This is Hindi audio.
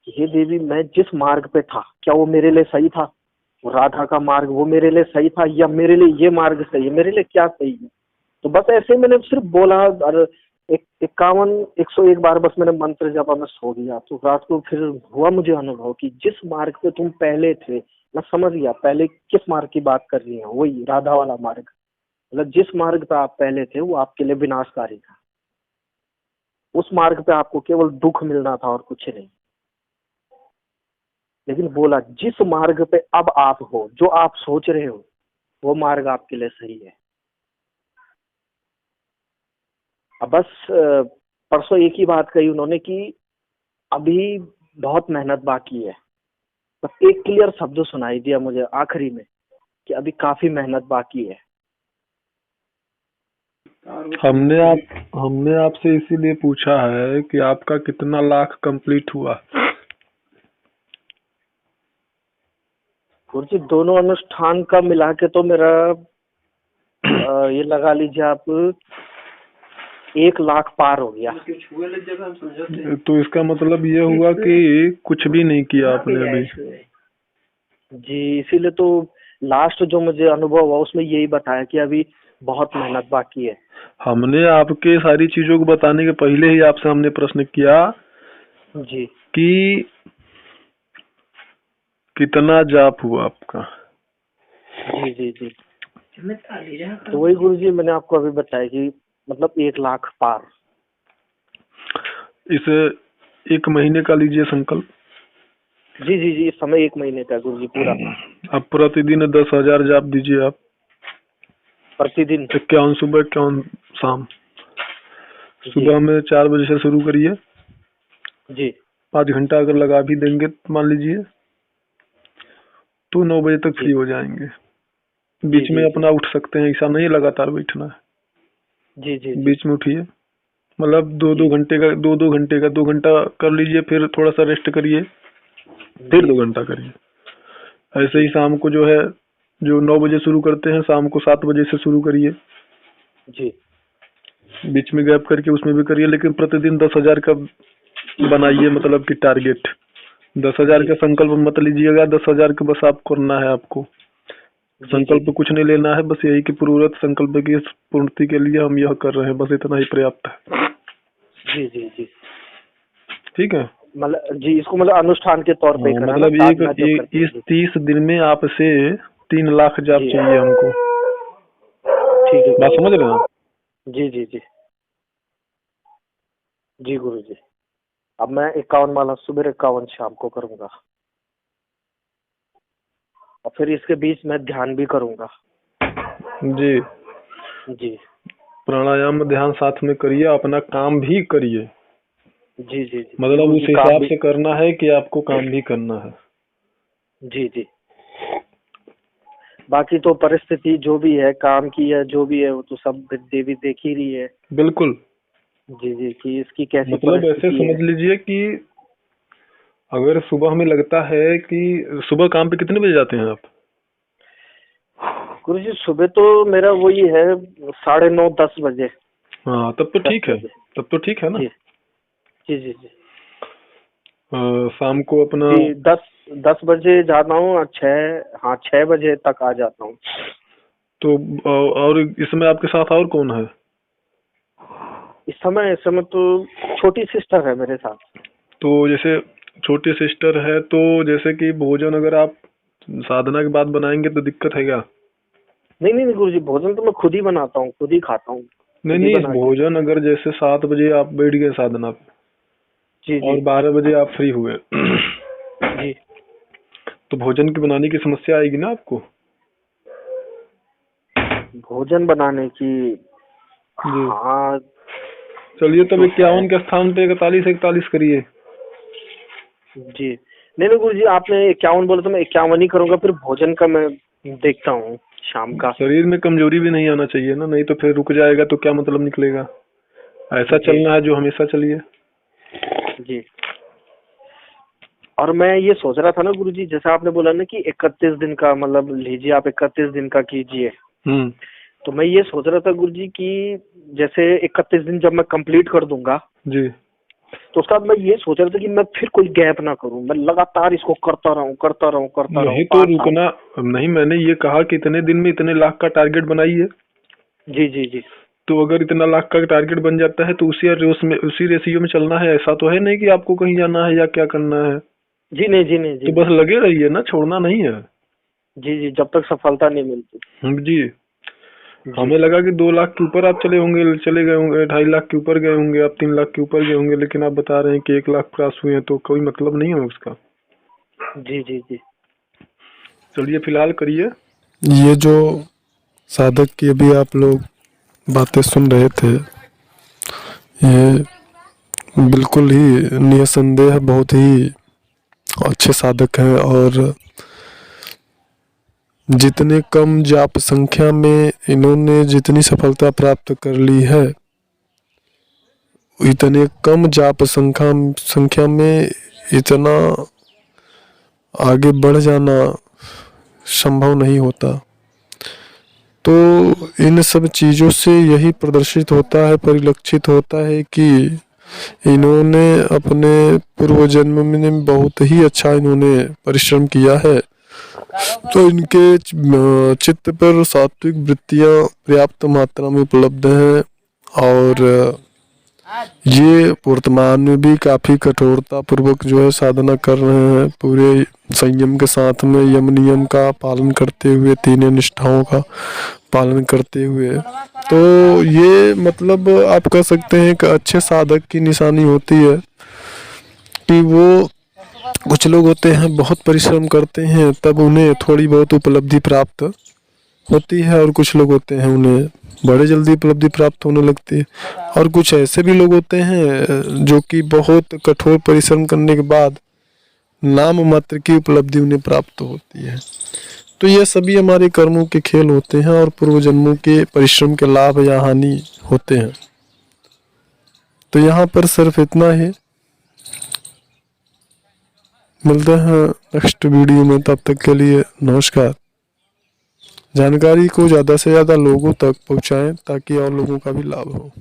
हे देवी, मैं जिस मार्ग पे था क्या वो मेरे लिए सही था? वो राधा का मार्ग वो मेरे लिए सही था या मेरे लिए ये मार्ग सही है? मेरे लिए क्या सही है? तो बस ऐसे ही मैंने सिर्फ बोला और 101 बार बस मैंने मंत्र जपा, मैं सो गया। तो रात को फिर हुआ मुझे अनुभव कि जिस मार्ग पे तुम पहले थे, मैं समझ गया पहले किस मार्ग की बात कर रही हैं, वही राधा वाला मार्ग। मतलब जिस मार्ग पे आप पहले थे वो आपके लिए विनाशकारी था। उस मार्ग पे आपको केवल दुख मिलना था और कुछ नहीं। लेकिन बोला जिस मार्ग पे अब आप हो, जो आप सोच रहे हो, वो मार्ग आपके लिए सही है। अब बस परसों एक ही बात कही उन्होंने कि अभी बहुत मेहनत बाकी है। बस एक क्लियर शब्द सुनाई दिया मुझे आखिरी में कि अभी काफी मेहनत बाकी है। हमने आपसे इसीलिए पूछा है कि आपका कितना लाख कंप्लीट हुआ। गुरुजी दोनों अनुष्ठान का मिला के तो मेरा ये लगा लीजिए आप 1 लाख पार हो गया। तो इसका मतलब ये हुआ कि कुछ भी नहीं किया आपने अभी। जी, इसीलिए तो लास्ट जो मुझे अनुभव हुआ उसमें यही बताया कि अभी बहुत मेहनत बाकी है। हमने आपके सारी चीजों को बताने के पहले ही आपसे हमने प्रश्न किया जी कि कितना जाप हुआ आपका। जी जी जी तो वही गुरुजी मैंने आपको अभी बताया कि मतलब 1 लाख पार। इसे 1 महीने का लीजिए संकल्प। जी जी जी, इस समय 1 महीने का गुरुजी पूरा। अब प्रतिदिन 10,000 जाप दीजिए आप प्रतिदिन 51 सुबह 51 शाम। सुबह में 4 बजे से शुरू करिए। जी 5 घंटा अगर लगा भी देंगे मान लीजिए तो 9 बजे तक फ्री हो जाएंगे। बीच में अपना उठ सकते हैं, ऐसा नहीं लगातार बैठना है। जी जी बीच में उठिए, मतलब 2-2 घंटे का 2-2 घंटे का 2 घंटा कर लीजिए, फिर थोड़ा सा रेस्ट करिए, फिर 2 घंटा करिए। ऐसे ही शाम को जो है, जो 9 बजे शुरू करते हैं शाम को 7 बजे से शुरू करिए। जी बीच में गैप करके उसमें भी करिए, लेकिन प्रतिदिन 10,000 का बनाइए, मतलब कि टारगेट 10,000 का संकल्प मत लीजिएगा। 10,000 का बस आप करना है, आपको संकल्प कुछ नहीं लेना है। बस यही कि पूर्वत संकल्प की पूर्ति के लिए हम यह कर रहे हैं, बस इतना ही पर्याप्त है। जी जी जी ठीक है, मतलब जी इसको मतलब अनुष्ठान के तौर पे करना मतलब ना, साधना जो करते हैं। इस 30 दिन में आपसे 3 लाख जाप चाहिए हमको। ठीक है, बात समझ रहे हैं? जी जी जी जी गुरु जी। अब मैं 51 माला सुबह 51 शाम को करूंगा और फिर इसके बीच में ध्यान भी करूंगा। जी जी प्राणायाम ध्यान साथ में करिए, अपना काम भी करिए। जी जी जी मतलब गुरु उस जी हिसाब से करना है कि आपको काम भी करना है। जी जी बाकी तो परिस्थिति जो भी है, काम की है जो भी है, वो तो सब देवी देख ही रही है। बिल्कुल। जी जी कि इसकी कैसी मतलब ऐसे परिस्थिति समझ है। लीजिए कि अगर सुबह हमें लगता है कि सुबह काम पे कितने बजे जाते हैं आप? गुरु जी सुबह तो मेरा वही है 9:30-10 बजे। हाँ तब तो ठीक है, तब तो ठीक है ना। जी जी जी जी शाम को अपना जी 10 बजे जाता हूँ और 6 बजे तक आ जाता हूँ। तो और इसमें आपके साथ और कौन है? इस समय तो छोटी सिस्टर है मेरे साथ। तो जैसे छोटी सिस्टर है, तो जैसे कि भोजन अगर आप साधना के बाद बनाएंगे तो दिक्कत है क्या? नहीं नहीं गुरु जी, भोजन तो मैं खुद ही बनाता हूँ, खुद ही खाता हूँ। नहीं नहीं, भोजन अगर जैसे 7 बजे आप बैठ गए साधना पे जी जी और 12 बजे आप फ्री हुए जी तो भोजन की बनाने की समस्या आएगी ना आपको। भोजन बनाने की। जी हाँ चलिए, तब तो 51 के स्थान पे 41-41 करिए। जी नहीं नहीं गुरु जी, आपने 51 बोला तो मैं 51 ही करूंगा। फिर भोजन का मैं देखता हूँ शाम का। शरीर में कमजोरी भी नहीं आना चाहिए ना, नहीं तो फिर रुक जाएगा तो क्या मतलब निकलेगा। ऐसा चलना है जो हमेशा चलिए। जी और मैं ये सोच रहा था ना गुरु जी, जैसे आपने बोला ना कि 31 दिन का मतलब लीजिए, आप 31 दिन का कीजिए। तो मैं ये सोच रहा था गुरु जी कि जैसे 31 दिन जब मैं कंप्लीट कर दूंगा जी तो उसका मैं ये सोच रहा था कि मैं फिर कोई गैप ना करूं, मैं लगातार इसको करता रहूं नहीं तो रुकना नहीं, मैंने ये कहा कि इतने दिन में इतने लाख का टारगेट बनाइए। जी जी जी। तो अगर इतना लाख का टारगेट बन जाता है तो उसी रेशियो में चलना है। ऐसा तो है नहीं कि आपको कहीं जाना है या क्या करना है। जी नहीं जी नहीं जी। तो बस लगे रहिए ना, छोड़ना नहीं है। जी जी, जब तक सफलता नहीं मिलती। जी। हमें लगा कि 2 लाख के ऊपर आप चले गए होंगे, 2.5 लाख के ऊपर गए होंगे, आप 3 लाख के ऊपर गए होंगे, लेकिन आप बता रहे हैं कि 1 लाख क्रॉस हुए हैं, तो कोई मतलब नहीं है उसका। जी जी जी। चलिए फिलहाल करिए। ये जो साधक की अभी आप लोग बातें सुन रहे थे, ये बिल्कुल ही निसंदेह बहुत ही अच्छे साधक हैं, और जितने कम जाप संख्या में इन्होंने जितनी सफलता प्राप्त कर ली है, इतने कम जाप संख्या में इतना आगे बढ़ जाना संभव नहीं होता। तो इन सब चीज़ों से यही प्रदर्शित होता है, परिलक्षित होता है कि इन्होंने अपने पूर्व जन्म में बहुत ही अच्छा इन्होंने परिश्रम किया है। तो इनके चित्त पर सात्विक वृत्तियाँ पर्याप्त मात्रा में उपलब्ध हैं, और ये वर्तमान में भी काफ़ी कठोरता पूर्वक जो है साधना कर रहे हैं, पूरे संयम के साथ में, यम नियम का पालन करते हुए, 3 निष्ठाओं का पालन करते हुए। तो ये मतलब आप कह सकते हैं कि अच्छे साधक की निशानी होती है कि वो, कुछ लोग होते हैं बहुत परिश्रम करते हैं तब उन्हें थोड़ी बहुत उपलब्धि प्राप्त होती है, और कुछ लोग होते हैं उन्हें बड़े जल्दी उपलब्धि प्राप्त होने लगती है, और कुछ ऐसे भी लोग होते हैं जो कि बहुत कठोर परिश्रम करने के बाद नाम मात्र की उपलब्धि उन्हें प्राप्त होती है। तो ये सभी हमारे कर्मों के खेल होते हैं, और पूर्व जन्मों के परिश्रम के लाभ या हानि होते हैं। तो यहाँ पर सिर्फ इतना ही, मिलते हैं नेक्स्ट वीडियो में, तब तक के लिए नमस्कार। जानकारी को ज़्यादा से ज़्यादा लोगों तक पहुँचाएं ताकि और लोगों का भी लाभ हो।